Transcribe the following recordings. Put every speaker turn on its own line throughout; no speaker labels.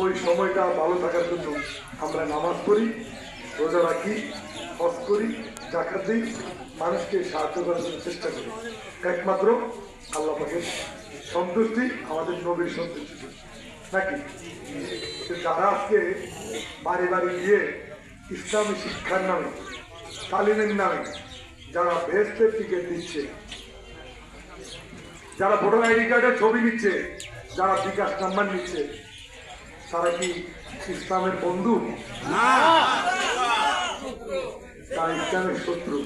ওই সময়টা ভালো থাকার জন্য আমরা নামাজ পড়ি, রোজা রাখি, হজ করি, জাকাত দিই, মানুষকে সাহায্য করার জন্য চেষ্টা করি। একমাত্র আল্লাহ পাকের সন্তুষ্টি, আমাদের নবীর সন্তুষ্টি নাকি? যারা আজকে বাড়ি বাড়ি গিয়ে ইসলামী শিক্ষার নামে, তালিমের নামে যারা বেহেশতের টিকিট দিচ্ছে, যারা ভোটার আইডি কার্ডের ছবি নিচ্ছে, যারা বিকাশ নাম্বার নিচ্ছে, তারা কি ইসলামের বন্ধু? তারা ইসলামের শত্রু।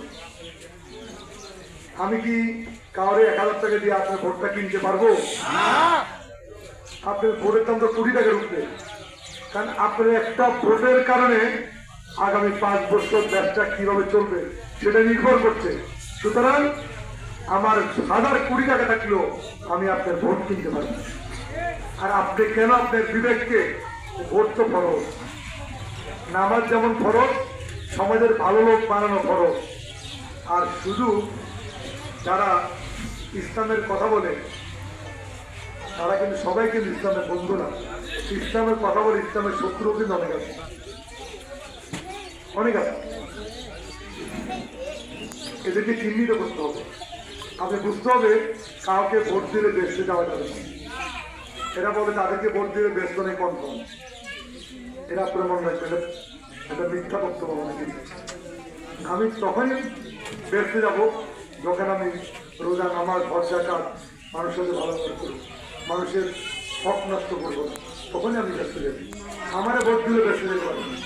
আমি কি কাউরে 1000 টাকা দিয়ে আপনার ভোটটা কিনতে পারবো? আপনার ভোটের দাম তো কোটি টাকার উপরে। কারণ আপনার একটা ভোটের কারণে আগামী 5 বছর দেশটা কিভাবে চলবে সেটা নির্ভর করছে। সুতরাং আমার 1000 কোটি টাকা থাকলেও আমি আপনার ভোট কিনতে পারি। আর আপনি কেন আপনার বিবেককে, ভোট তো ফরজ, নামাজ যেমন ফরজ, সমাজের ভালো লোক বানানো ফরজ। আর শুধু যারা ইসলামের কথা বলে তারা কিন্তু সবাই কিন্তু ইসলামের বন্ধু না। ইসলামের কথা বলে ইসলামের শত্রু কিন্তু অনেক আছে, অনেক আছে। এদেরকে চিহ্নিত করতে হবে। আপনি বুঝতে হবে কাউকে ভোট দিলে বেসতে যাওয়া যাবে না। এরা বলে তাদেরকে ভোট দিলে ব্যস্ত নেই কনফার্ম, এরা প্রমাণ রাখবে, এটা মিথ্যা বক্তব্য। আমি তখনই ব্যস্ত যাব যখন আমি রোজা, নামাজ, হজ, যাকাত মানুষের সাথে ভালো করবো, মানুষের হক নষ্ট করবো না, তখনই আমি ব্যস্ত যাবি। আমারে ভোট দিলে ব্যস্ত যেতে পারবো না।